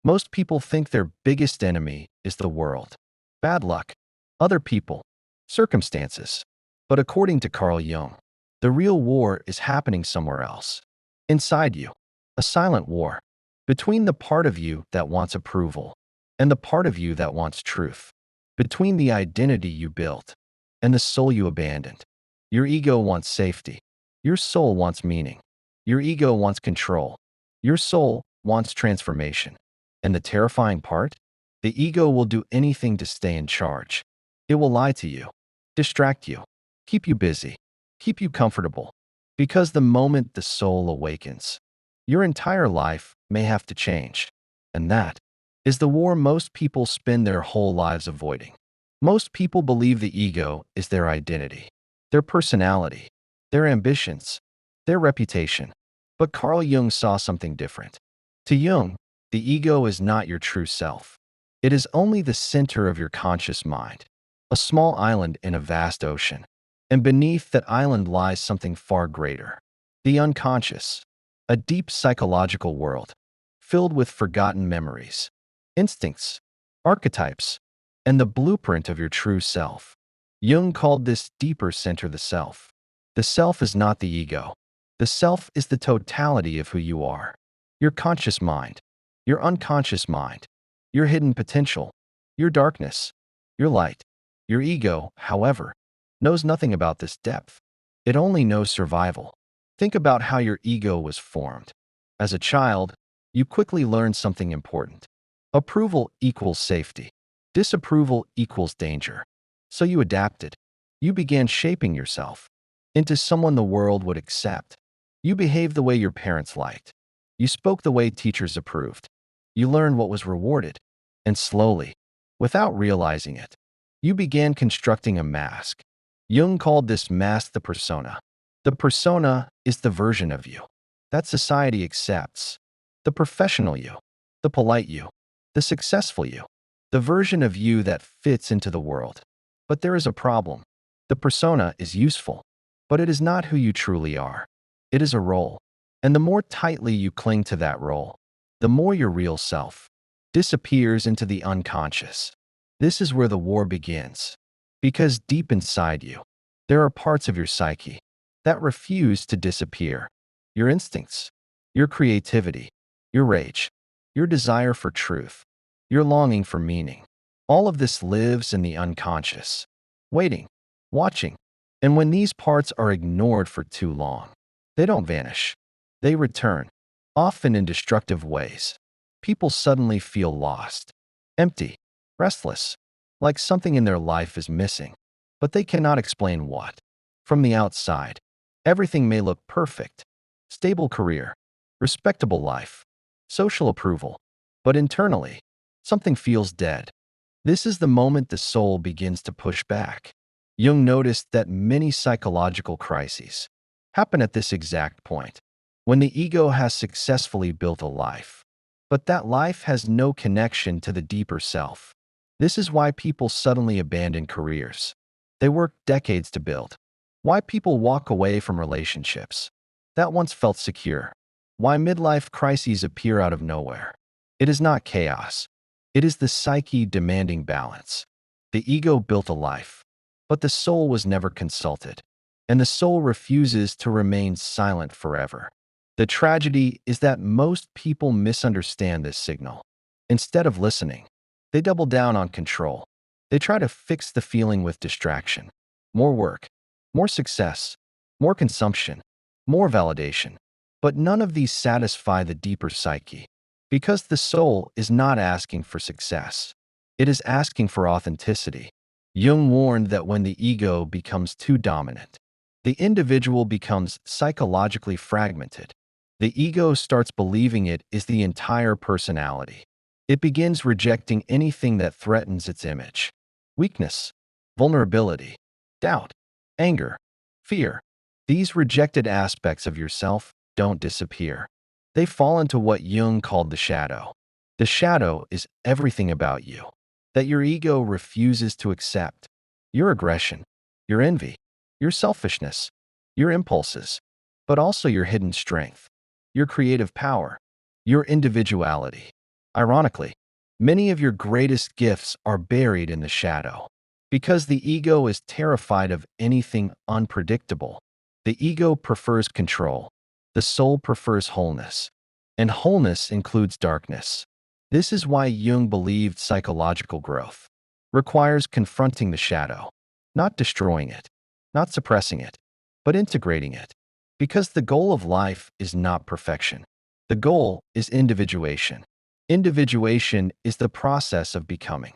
Most people think their biggest enemy is the world, bad luck, other people, circumstances. But according to Carl Jung, the real war is happening somewhere else. Inside you, a silent war between the part of you that wants approval and the part of you that wants truth, between the identity you built and the soul you abandoned. Your ego wants safety. Your soul wants meaning. Your ego wants control. Your soul wants transformation. And the terrifying part? The ego will do anything to stay in charge. It will lie to you, distract you, keep you busy, keep you comfortable. Because the moment the soul awakens, your entire life may have to change. And that is the war most people spend their whole lives avoiding. Most people believe the ego is their identity, their personality, their ambitions, their reputation. But Carl Jung saw something different. To Jung, the ego is not your true self. It is only the center of your conscious mind, a small island in a vast ocean. And beneath that island lies something far greater, the unconscious, a deep psychological world filled with forgotten memories, instincts, archetypes, and the blueprint of your true self. Jung called this deeper center the self. The self is not the ego. The self is the totality of who you are. Your conscious mind, your unconscious mind, your hidden potential, your darkness, your light. Your ego, however, knows nothing about this depth. It only knows survival. Think about how your ego was formed. As a child, you quickly learned something important. Approval equals safety. Disapproval equals danger. So you adapted. You began shaping yourself into someone the world would accept. You behaved the way your parents liked. You spoke the way teachers approved. You learned what was rewarded. And slowly, without realizing it, you began constructing a mask. Jung called this mask the persona. The persona is the version of you that society accepts. The professional you, the polite you, the successful you, the version of you that fits into the world. But there is a problem. The persona is useful, but it is not who you truly are. It is a role. And the more tightly you cling to that role, the more your real self disappears into the unconscious. This is where the war begins. Because deep inside you, there are parts of your psyche that refuse to disappear. Your instincts, your creativity, your rage, your desire for truth, your longing for meaning. All of this lives in the unconscious, waiting, watching. And when these parts are ignored for too long, they don't vanish. They return, often in destructive ways. People suddenly feel lost, empty, restless, like something in their life is missing, but they cannot explain what. From the outside, everything may look perfect: stable career, respectable life, social approval, but internally, something feels dead. This is the moment the soul begins to push back. Jung noticed that many psychological crises happen at this exact point, when the ego has successfully built a life, but that life has no connection to the deeper self. This is why people suddenly abandon careers they worked decades to build. Why people walk away from relationships that once felt secure. Why midlife crises appear out of nowhere. It is not chaos. It is the psyche demanding balance. The ego built a life, but the soul was never consulted, and the soul refuses to remain silent forever. The tragedy is that most people misunderstand this signal. Instead of listening, they double down on control. They try to fix the feeling with distraction. More work, more success, more consumption, more validation. But none of these satisfy the deeper psyche, because the soul is not asking for success. It is asking for authenticity. Jung warned that when the ego becomes too dominant, the individual becomes psychologically fragmented. The ego starts believing it is the entire personality. It begins rejecting anything that threatens its image. Weakness, vulnerability, doubt, anger, fear. These rejected aspects of yourself don't disappear. They fall into what Jung called the shadow. The shadow is everything about you that your ego refuses to accept. Your aggression, your envy, your selfishness, your impulses, but also your hidden strength, your creative power, your individuality. Ironically, many of your greatest gifts are buried in the shadow. Because the ego is terrified of anything unpredictable, the ego prefers control, the soul prefers wholeness, and wholeness includes darkness. This is why Jung believed psychological growth requires confronting the shadow, not destroying it, not suppressing it, but integrating it. Because the goal of life is not perfection. The goal is individuation. Individuation is the process of becoming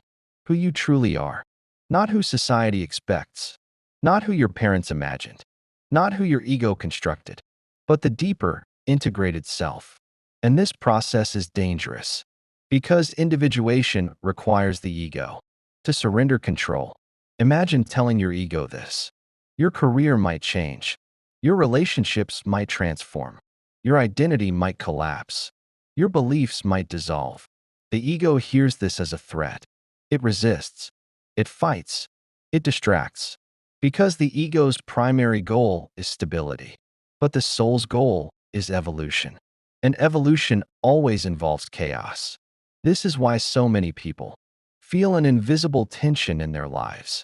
who you truly are, not who society expects, not who your parents imagined, not who your ego constructed, but the deeper, integrated self. And this process is dangerous because individuation requires the ego to surrender control. Imagine telling your ego this. Your career might change. Your relationships might transform. Your identity might collapse. Your beliefs might dissolve. The ego hears this as a threat. It resists. It fights. It distracts. Because the ego's primary goal is stability. But the soul's goal is evolution. And evolution always involves chaos. This is why so many people feel an invisible tension in their lives.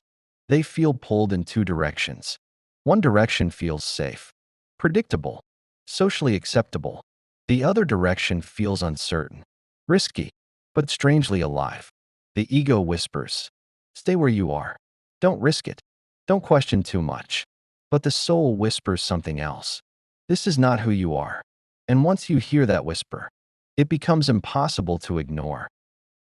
They feel pulled in two directions. One direction feels safe, predictable, socially acceptable. The other direction feels uncertain, risky, but strangely alive. The ego whispers, "Stay where you are. Don't risk it. Don't question too much." But the soul whispers something else. "This is not who you are." And once you hear that whisper, it becomes impossible to ignore.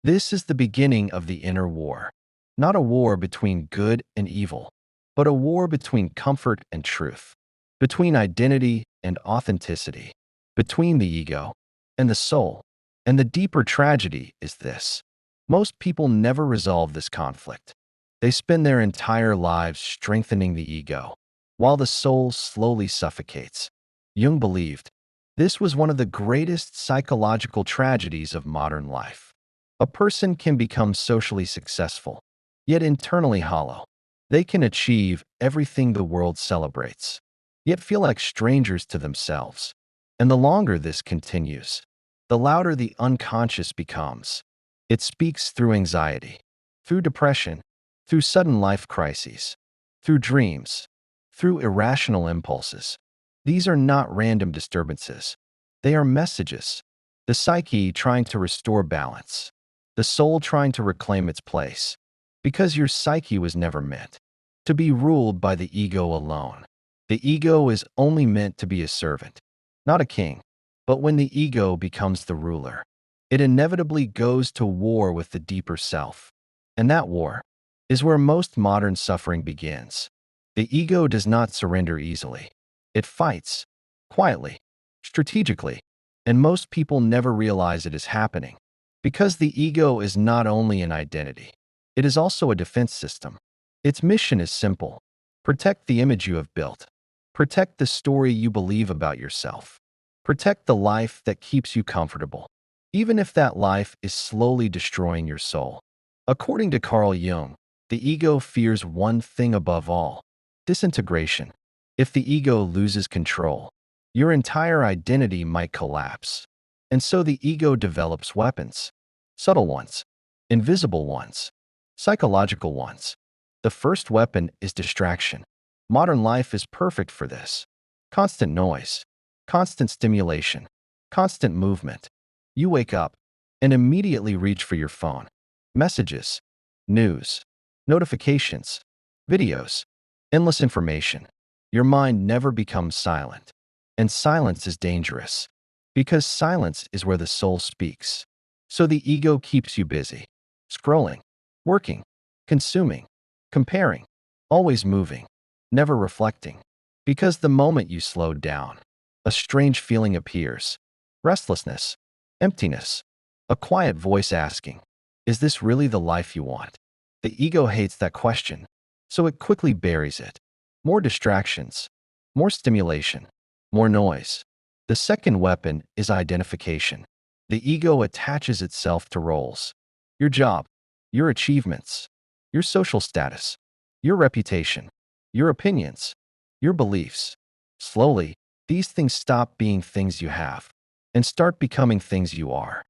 This is the beginning of the inner war. Not a war between good and evil, but a war between comfort and truth, between identity and authenticity, between the ego and the soul. And the deeper tragedy is this. Most people never resolve this conflict. They spend their entire lives strengthening the ego, while the soul slowly suffocates. Jung believed this was one of the greatest psychological tragedies of modern life. A person can become socially successful, yet internally hollow. They can achieve everything the world celebrates, yet feel like strangers to themselves. And the longer this continues, the louder the unconscious becomes. It speaks through anxiety, through depression, through sudden life crises, through dreams, through irrational impulses. These are not random disturbances. They are messages. The psyche trying to restore balance, the soul trying to reclaim its place. Because your psyche was never meant to be ruled by the ego alone. The ego is only meant to be a servant, not a king. But when the ego becomes the ruler, it inevitably goes to war with the deeper self. And that war is where most modern suffering begins. The ego does not surrender easily. It fights, quietly, strategically, and most people never realize it is happening. Because the ego is not only an identity, it is also a defense system. Its mission is simple. Protect the image you have built. Protect the story you believe about yourself. Protect the life that keeps you comfortable, even if that life is slowly destroying your soul. According to Carl Jung, the ego fears one thing above all: disintegration. If the ego loses control, your entire identity might collapse. And so the ego develops weapons, subtle ones, invisible ones, psychological ones. The first weapon is distraction. Modern life is perfect for this. Constant noise, constant stimulation, constant movement. You wake up and immediately reach for your phone. Messages, news, notifications, videos, endless information. Your mind never becomes silent. And silence is dangerous, because silence is where the soul speaks. So the ego keeps you busy, scrolling, working, consuming, comparing, always moving, never reflecting. Because the moment you slow down, a strange feeling appears: restlessness, emptiness, a quiet voice asking, "Is this really the life you want?" The ego hates that question, so it quickly buries it. More distractions, more stimulation, more noise. The second weapon is identification. The ego attaches itself to roles: your job, your achievements, your social status, your reputation, your opinions, your beliefs. Slowly, these things stop being things you have and start becoming things you are.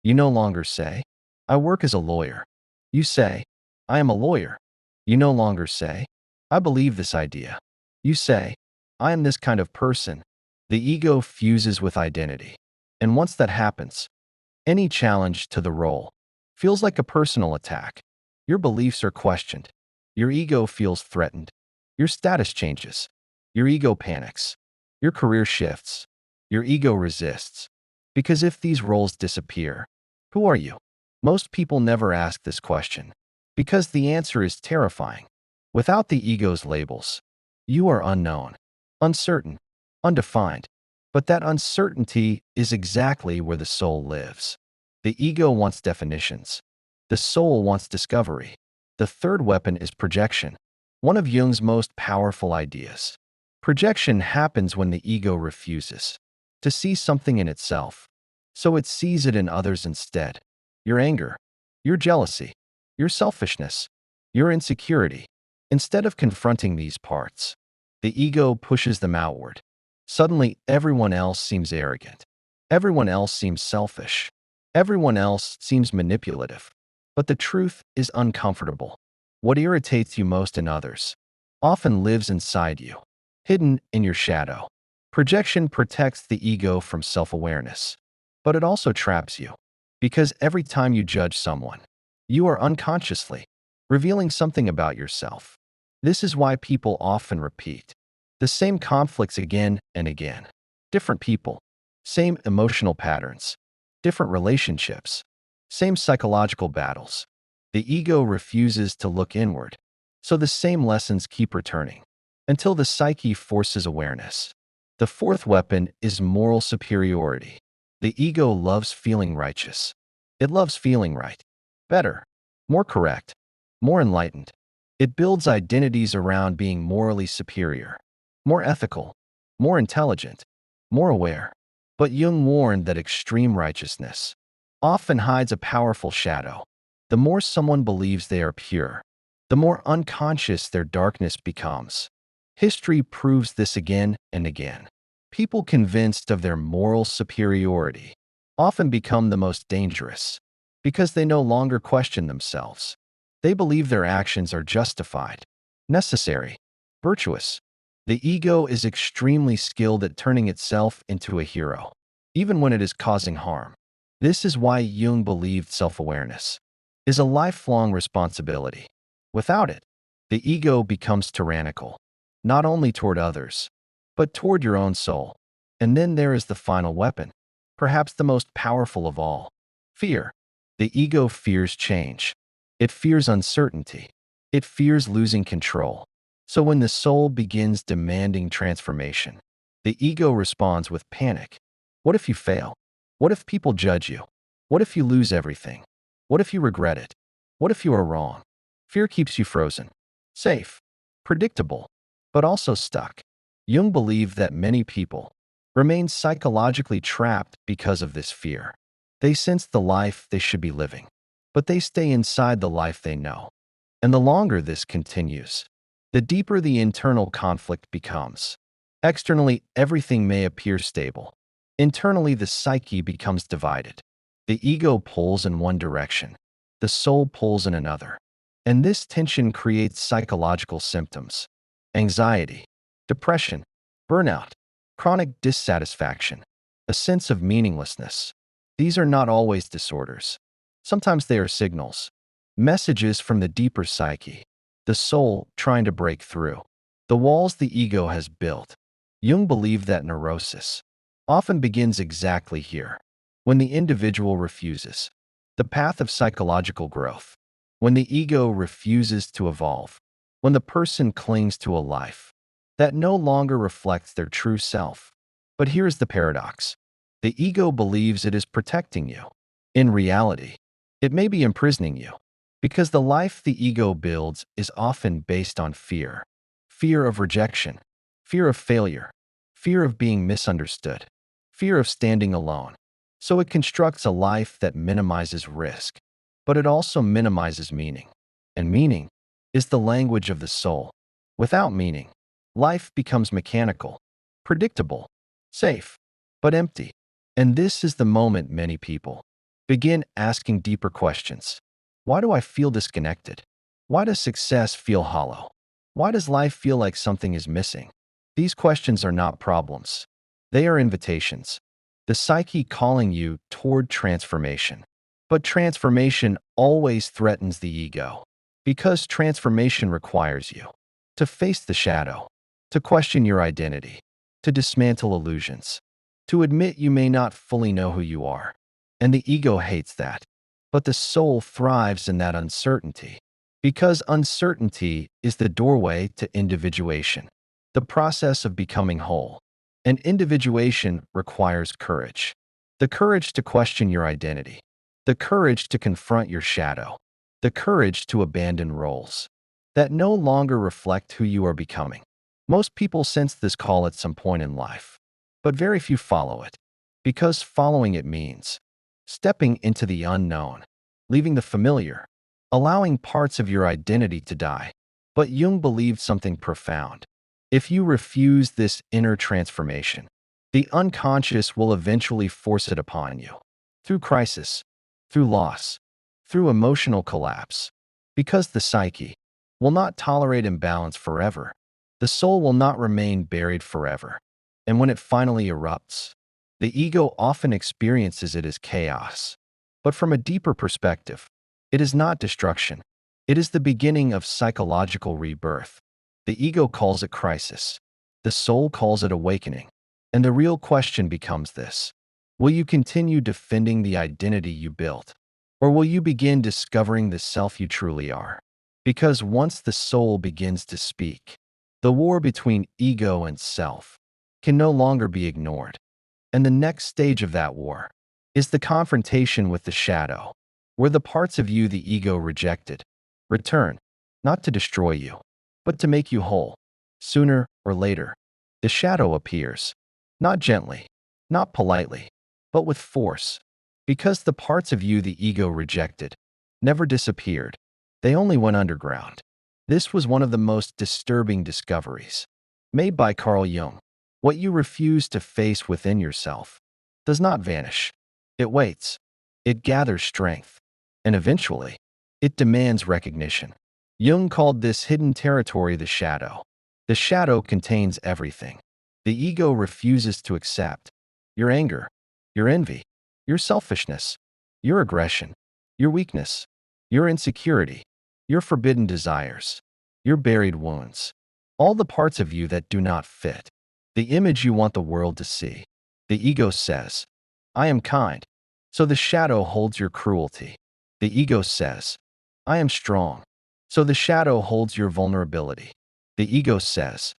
You no longer say, I work as a lawyer. You say, I am a lawyer. You no longer say, I believe this idea. You say, I am this kind of person. The ego fuses with identity. And once that happens, any challenge to the role feels like a personal attack. Your beliefs are questioned. Your ego feels threatened. Your status changes. Your ego panics. Your career shifts. Your ego resists. Because if these roles disappear, who are you? Most people never ask this question because the answer is terrifying. Without the ego's labels, you are unknown, uncertain, undefined. But that uncertainty is exactly where the soul lives. The ego wants definitions. The soul wants discovery. The third weapon is projection, one of Jung's most powerful ideas. Projection happens when the ego refuses to see something in itself, so it sees it in others instead. Your anger, your jealousy, your selfishness, your insecurity. Instead of confronting these parts, the ego pushes them outward. Suddenly, everyone else seems arrogant. Everyone else seems selfish. Everyone else seems manipulative. But the truth is uncomfortable. What irritates you most in others often lives inside you, hidden in your shadow. Projection protects the ego from self-awareness, but it also traps you. Because every time you judge someone, you are unconsciously revealing something about yourself. This is why people often repeat the same conflicts again and again. Different people, same emotional patterns, different relationships, same psychological battles. The ego refuses to look inward, so the same lessons keep returning until the psyche forces awareness. The fourth weapon is moral superiority. The ego loves feeling righteous. It loves feeling right, better, more correct, more enlightened. It builds identities around being morally superior, more ethical, more intelligent, more aware. But Jung warned that extreme righteousness often hides a powerful shadow. The more someone believes they are pure, the more unconscious their darkness becomes. History proves this again and again. People convinced of their moral superiority often become the most dangerous because they no longer question themselves. They believe their actions are justified, necessary, virtuous. The ego is extremely skilled at turning itself into a hero, even when it is causing harm. This is why Jung believed self-awareness is a lifelong responsibility. Without it, the ego becomes tyrannical, not only toward others, but toward your own soul. And then there is the final weapon, perhaps the most powerful of all, fear. The ego fears change. It fears uncertainty. It fears losing control. So when the soul begins demanding transformation, the ego responds with panic. What if you fail? What if people judge you? What if you lose everything? What if you regret it? What if you are wrong? Fear keeps you frozen, safe, predictable, but also stuck. Jung believed that many people remain psychologically trapped because of this fear. They sense the life they should be living, but they stay inside the life they know. And the longer this continues, the deeper the internal conflict becomes. Externally, everything may appear stable. Internally, the psyche becomes divided. The ego pulls in one direction. The soul pulls in another. And this tension creates psychological symptoms: anxiety, depression, burnout, chronic dissatisfaction, a sense of meaninglessness. These are not always disorders. Sometimes they are signals, messages from the deeper psyche, the soul trying to break through the walls the ego has built. Jung believed that neurosis often begins exactly here, when the individual refuses the path of psychological growth, when the ego refuses to evolve, when the person clings to a life that no longer reflects their true self. But here's the paradox. The ego believes it is protecting you. In reality, it may be imprisoning you, because the life the ego builds is often based on fear. Fear of rejection, fear of failure, fear of being misunderstood, fear of standing alone. So it constructs a life that minimizes risk, but it also minimizes meaning. And meaning is the language of the soul. Without meaning, life becomes mechanical, predictable, safe, but empty. And this is the moment many people Begin asking deeper questions. Why do I feel disconnected? Why does success feel hollow? Why does life feel like something is missing? These questions are not problems. They are invitations. The psyche calling you toward transformation. But transformation always threatens the ego, because transformation requires you to face the shadow, to question your identity, to dismantle illusions, to admit you may not fully know who you are. And the ego hates that. But the soul thrives in that uncertainty, because uncertainty is the doorway to individuation, the process of becoming whole. And individuation requires courage. The courage to question your identity, the courage to confront your shadow, the courage to abandon roles that no longer reflect who you are becoming. Most people sense this call at some point in life, but very few follow it, because following it means stepping into the unknown, leaving the familiar, allowing parts of your identity to die. But Jung believed something profound. If you refuse this inner transformation, the unconscious will eventually force it upon you, through crisis, through loss, through emotional collapse. Because the psyche will not tolerate imbalance forever, the soul will not remain buried forever. And when it finally erupts, the ego often experiences it as chaos. But from a deeper perspective, it is not destruction. It is the beginning of psychological rebirth. The ego calls it crisis. The soul calls it awakening. And the real question becomes this: will you continue defending the identity you built? Or will you begin discovering the self you truly are? Because once the soul begins to speak, the war between ego and self can no longer be ignored. And the next stage of that war is the confrontation with the shadow, where the parts of you the ego rejected return, not to destroy you, but to make you whole. Sooner or later, the shadow appears, not gently, not politely, but with force, because the parts of you the ego rejected never disappeared. They only went underground. This was one of the most disturbing discoveries made by Carl Jung. What you refuse to face within yourself does not vanish. It waits. It gathers strength. And eventually, it demands recognition. Jung called this hidden territory the shadow. The shadow contains everything the ego refuses to accept: your anger, your envy, your selfishness, your aggression, your weakness, your insecurity, your forbidden desires, your buried wounds, all the parts of you that do not fit the image you want the world to see. The ego says, I am kind. So the shadow holds your cruelty. The ego says, I am strong. So the shadow holds your vulnerability. The ego says,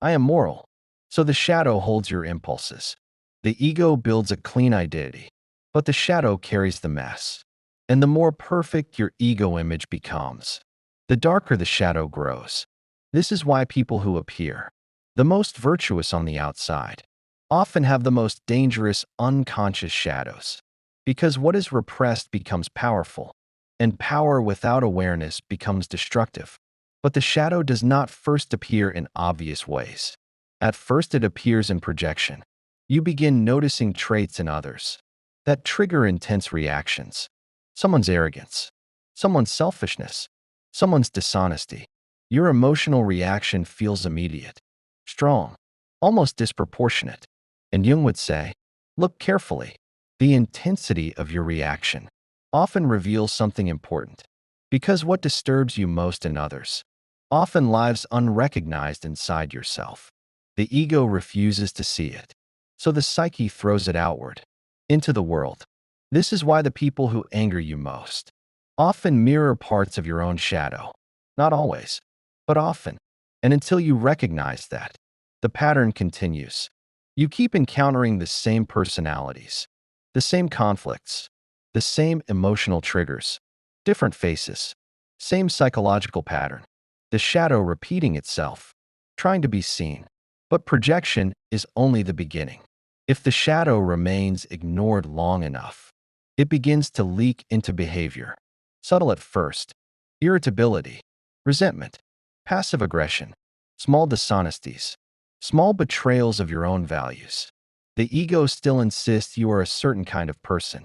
I am moral. So the shadow holds your impulses. The ego builds a clean identity, but the shadow carries the mess. And the more perfect your ego image becomes, the darker the shadow grows. This is why people who appear the most virtuous on the outside often have the most dangerous unconscious shadows. Because what is repressed becomes powerful, and power without awareness becomes destructive. But the shadow does not first appear in obvious ways. At first, it appears in projection. You begin noticing traits in others that trigger intense reactions. Someone's arrogance, someone's selfishness, someone's dishonesty. Your emotional reaction feels immediate, strong, almost disproportionate. And Jung would say, look carefully. The intensity of your reaction often reveals something important, because what disturbs you most in others often lies unrecognized inside yourself. The ego refuses to see it, so the psyche throws it outward, into the world. This is why the people who anger you most often mirror parts of your own shadow. Not always, but often. And until you recognize that, the pattern continues. You keep encountering the same personalities, the same conflicts, the same emotional triggers, different faces, same psychological pattern. The shadow repeating itself, trying to be seen. But projection is only the beginning. If the shadow remains ignored long enough, it begins to leak into behavior. Subtle at first: irritability, resentment, passive aggression, small dishonesties, small betrayals of your own values. The ego still insists you are a certain kind of person,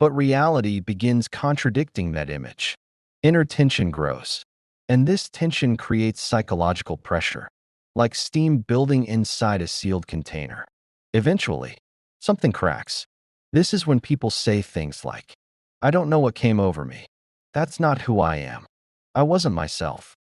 But reality begins contradicting that image. Inner tension grows, and this tension creates psychological pressure, like steam building inside a sealed container. Eventually, something cracks. This is when people say things like, "I don't know what came over me. That's not who I am. I wasn't myself."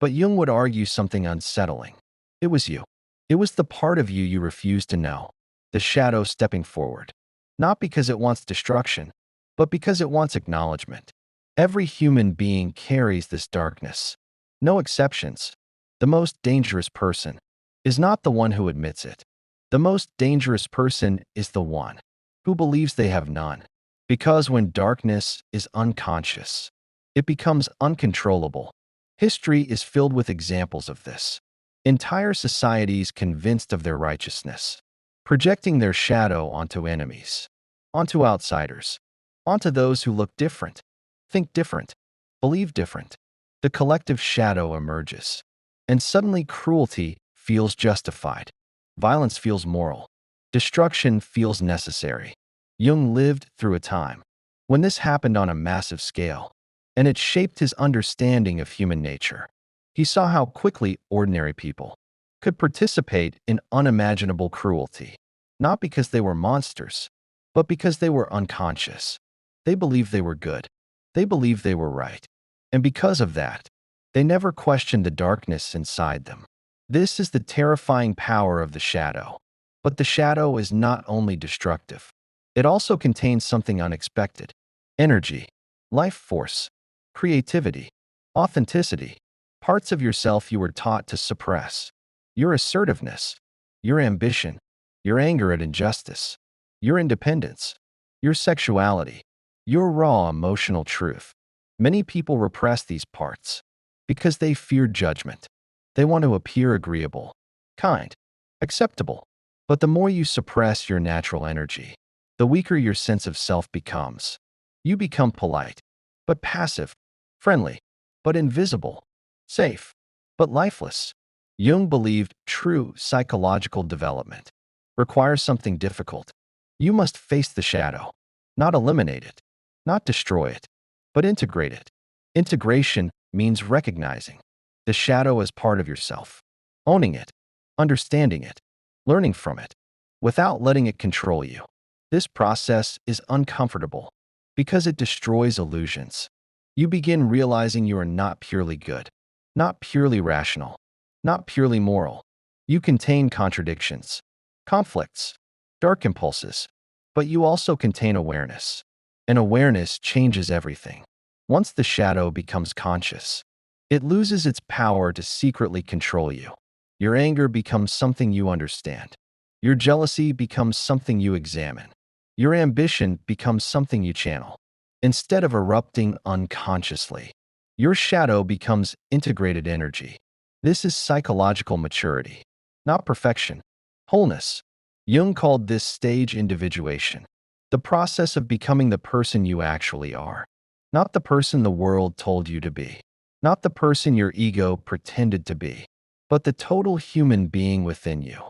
But Jung would argue something unsettling. It was you. It was the part of you you refused to know, the shadow stepping forward. Not because it wants destruction, but because it wants acknowledgement. Every human being carries this darkness. No exceptions. The most dangerous person is not the one who admits it. The most dangerous person is the one who believes they have none. Because when darkness is unconscious, it becomes uncontrollable. History is filled with examples of this. Entire societies convinced of their righteousness, projecting their shadow onto enemies, onto outsiders, onto those who look different, think different, believe different. The collective shadow emerges, and suddenly cruelty feels justified. Violence feels moral. Destruction feels necessary. Jung lived through a time when this happened on a massive scale, and it shaped his understanding of human nature. He saw how quickly ordinary people could participate in unimaginable cruelty, not because they were monsters, but because they were unconscious. They believed they were good. They believed they were right. And because of that, they never questioned the darkness inside them. This is the terrifying power of the shadow. But the shadow is not only destructive. It also contains something unexpected: energy, life force, creativity, authenticity, parts of yourself you were taught to suppress. Your assertiveness, your ambition, your anger at injustice, your independence, your sexuality, your raw emotional truth. Many people repress these parts because they fear judgment. They want to appear agreeable, kind, acceptable. But the more you suppress your natural energy, the weaker your sense of self becomes. You become polite, but passive, friendly, but invisible, safe, but lifeless. Jung believed true psychological development requires something difficult. You must face the shadow, not eliminate it, not destroy it, but integrate it. Integration means recognizing the shadow as part of yourself, owning it, understanding it, learning from it, without letting it control you. This process is uncomfortable because it destroys illusions. You begin realizing you are not purely good, not purely rational, not purely moral. You contain contradictions, conflicts, dark impulses, but you also contain awareness. And awareness changes everything. Once the shadow becomes conscious, it loses its power to secretly control you. Your anger becomes something you understand. Your jealousy becomes something you examine. Your ambition becomes something you channel. Instead of erupting unconsciously, your shadow becomes integrated energy. This is psychological maturity, not perfection, wholeness. Jung called this stage individuation, the process of becoming the person you actually are, not the person the world told you to be, not the person your ego pretended to be, but the total human being within you.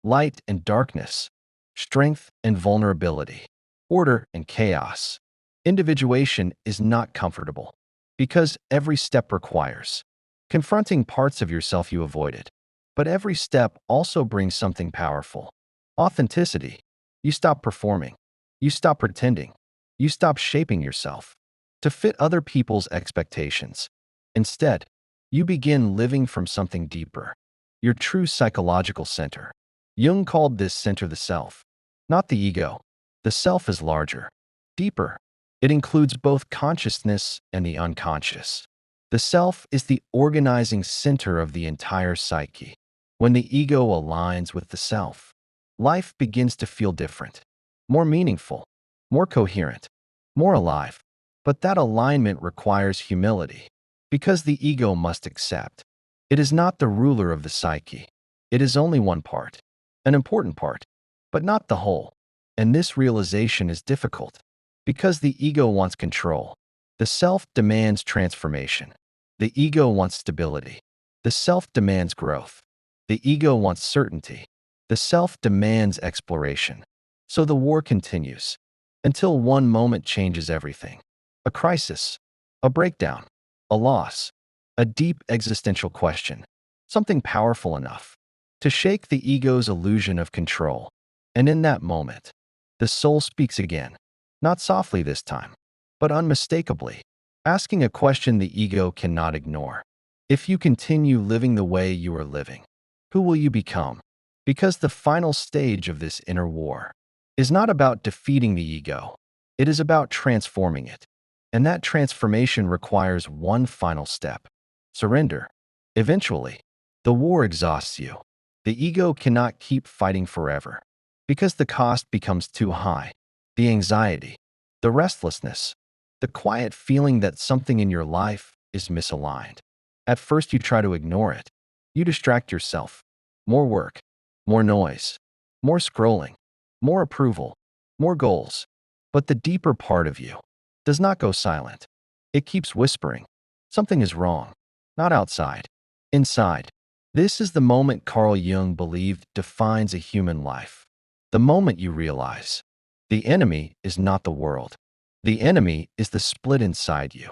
Light and darkness, strength and vulnerability, order and chaos. Individuation is not comfortable because every step requires confronting parts of yourself you avoided. But every step also brings something powerful: authenticity. You stop performing. You stop pretending. You stop shaping yourself to fit other people's expectations. Instead, you begin living from something deeper, your true psychological center. Jung called this center the self, not the ego. The self is larger, deeper. It includes both consciousness and the unconscious. The self is the organizing center of the entire psyche. When the ego aligns with the self, life begins to feel different, more meaningful, more coherent, more alive. But that alignment requires humility, because the ego must accept it is not the ruler of the psyche. It is only one part, an important part, but not the whole. And this realization is difficult because the ego wants control. The self demands transformation. The ego wants stability. The self demands growth. The ego wants certainty. The self demands exploration. So the war continues. until one moment changes everything. A crisis, a breakdown, a loss, a deep existential question, something powerful enough to shake the ego's illusion of control. And in that moment, the soul speaks again, not softly this time, but unmistakably, asking a question the ego cannot ignore. If you continue living the way you are living, who will you become? Because the final stage of this inner war is not about defeating the ego. It is about transforming it. And that transformation requires one final step: surrender. Eventually, the war exhausts you. The ego cannot keep fighting forever because the cost becomes too high. The anxiety, the restlessness, the quiet feeling that something in your life is misaligned. At first, you try to ignore it. You distract yourself. More work, more noise, more scrolling, more approval, more goals. But the deeper part of you does not go silent. It keeps whispering. Something is wrong. Not outside. Inside. This is the moment Carl Jung believed defines a human life. The moment you realize the enemy is not the world. The enemy is the split inside you,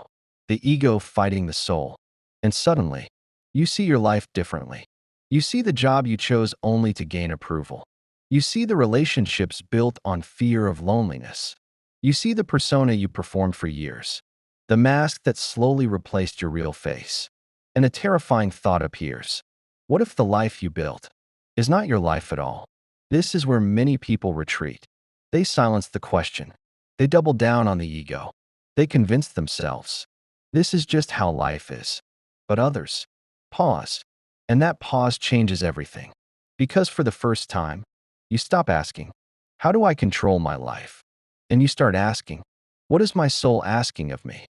the ego fighting the soul. And suddenly, you see your life differently. You see the job you chose only to gain approval. You see the relationships built on fear of loneliness. You see the persona you performed for years, the mask that slowly replaced your real face. And a terrifying thought appears. What if the life you built is not your life at all? This is where many people retreat. They silence the question. They double down on the ego. They convince themselves this is just how life is. But others pause, and that pause changes everything. Because for the first time, you stop asking, how do I control my life? And you start asking, what is my soul asking of me?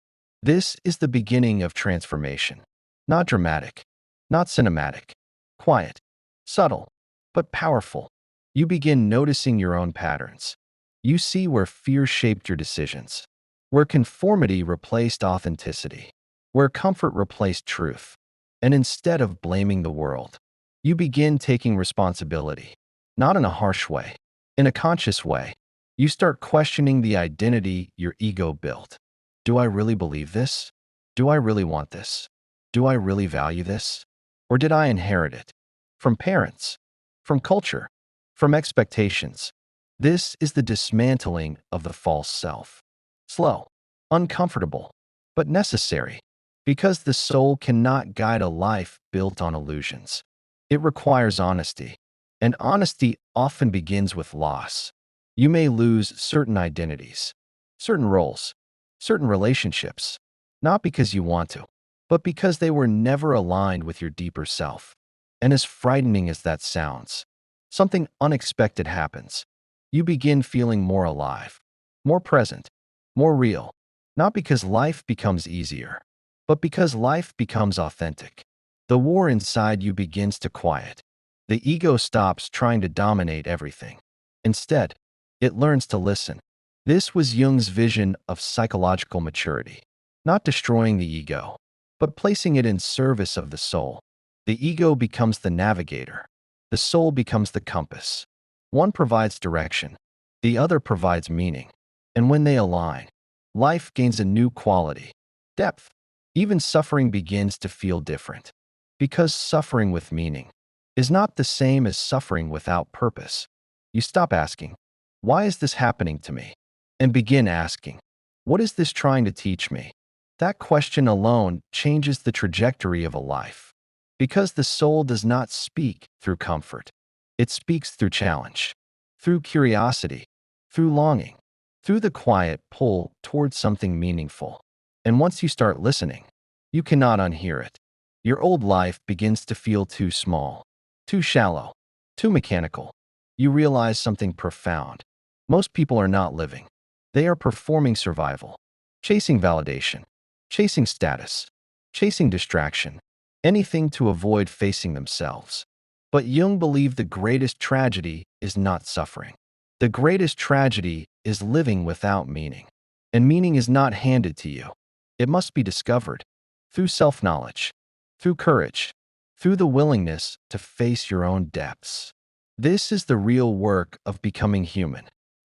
This is the beginning of transformation. Not dramatic, not cinematic, quiet, subtle, but powerful. You begin noticing your own patterns. You see where fear shaped your decisions, where conformity replaced authenticity, where comfort replaced truth. And instead of blaming the world, you begin taking responsibility, not in a harsh way, in a conscious way. You start questioning the identity your ego built. Do I really believe this? Do I really want this? Do I really value this? Or did I inherit it? From parents, from culture, from expectations. This is the dismantling of the false self. Slow, uncomfortable, but necessary, because the soul cannot guide a life built on illusions. It requires honesty, and honesty often begins with loss. You may lose certain identities, certain roles, certain relationships, not because you want to, but because they were never aligned with your deeper self. And as frightening as that sounds, something unexpected happens. You begin feeling more alive, more present, more real, not because life becomes easier, but because life becomes authentic. The war inside you begins to quiet. The ego stops trying to dominate everything. Instead, it learns to listen. This was Jung's vision of psychological maturity, not destroying the ego, but placing it in service of the soul. The ego becomes the navigator. The soul becomes the compass. One provides direction. The other provides meaning. And when they align, life gains a new quality, depth. Even suffering begins to feel different. Because suffering with meaning is not the same as suffering without purpose. You stop asking, why is this happening to me? And begin asking, what is this trying to teach me? That question alone changes the trajectory of a life. Because the soul does not speak through comfort. It speaks through challenge, through curiosity, through longing, through the quiet pull towards something meaningful. And once you start listening, you cannot unhear it. Your old life begins to feel too small, too shallow, too mechanical. You realize something profound. Most people are not living. They are performing survival, chasing validation, chasing status, chasing distraction, anything to avoid facing themselves. But Jung believed the greatest tragedy is not suffering. The greatest tragedy is living without meaning. And meaning is not handed to you. It must be discovered through self-knowledge, through courage, through the willingness to face your own depths. This is the real work of becoming human,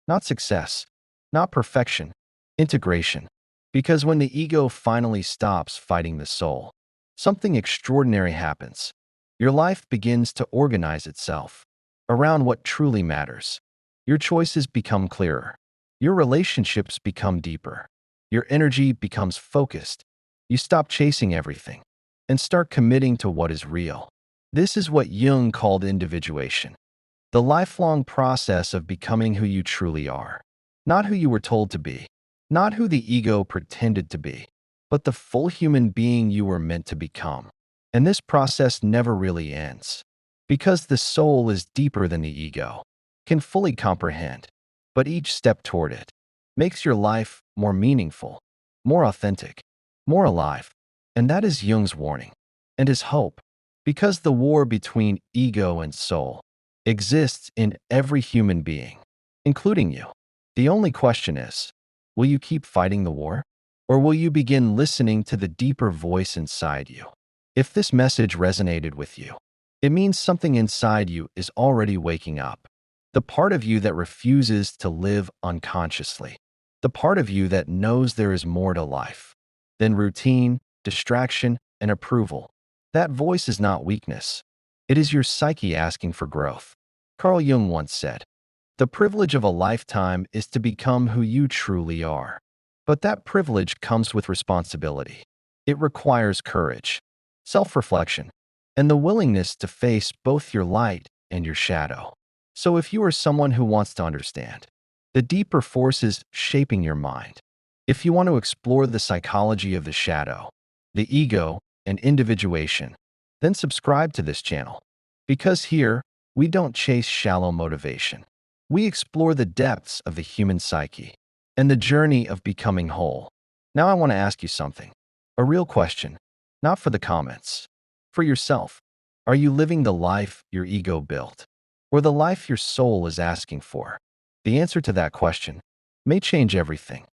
not success, not perfection, integration. Because when the ego finally stops fighting the soul, something extraordinary happens. Your life begins to organize itself around what truly matters. Your choices become clearer. Your relationships become deeper. Your energy becomes focused. You stop chasing everything and start committing to what is real. This is what Jung called individuation, the lifelong process of becoming who you truly are. Not who you were told to be, not who the ego pretended to be, but the full human being you were meant to become. And this process never really ends, because the soul is deeper than the ego, can fully comprehend. But each step toward it makes your life more meaningful, more authentic, more alive. And that is Jung's warning and his hope, because the war between ego and soul exists in every human being, including you. The only question is, will you keep fighting the war? Or will you begin listening to the deeper voice inside you? If this message resonated with you, it means something inside you is already waking up. The part of you that refuses to live unconsciously. The part of you that knows there is more to life than routine, distraction, and approval. That voice is not weakness. It is your psyche asking for growth. Carl Jung once said, "The privilege of a lifetime is to become who you truly are." But that privilege comes with responsibility. It requires courage, self-reflection, and the willingness to face both your light and your shadow. So if you are someone who wants to understand the deeper forces shaping your mind, if you want to explore the psychology of the shadow, the ego, and individuation, then subscribe to this channel. Because here, we don't chase shallow motivation. We explore the depths of the human psyche and the journey of becoming whole. Now I want to ask you something. A real question, not for the comments. For yourself. Are you living the life your ego built, or the life your soul is asking for? The answer to that question may change everything.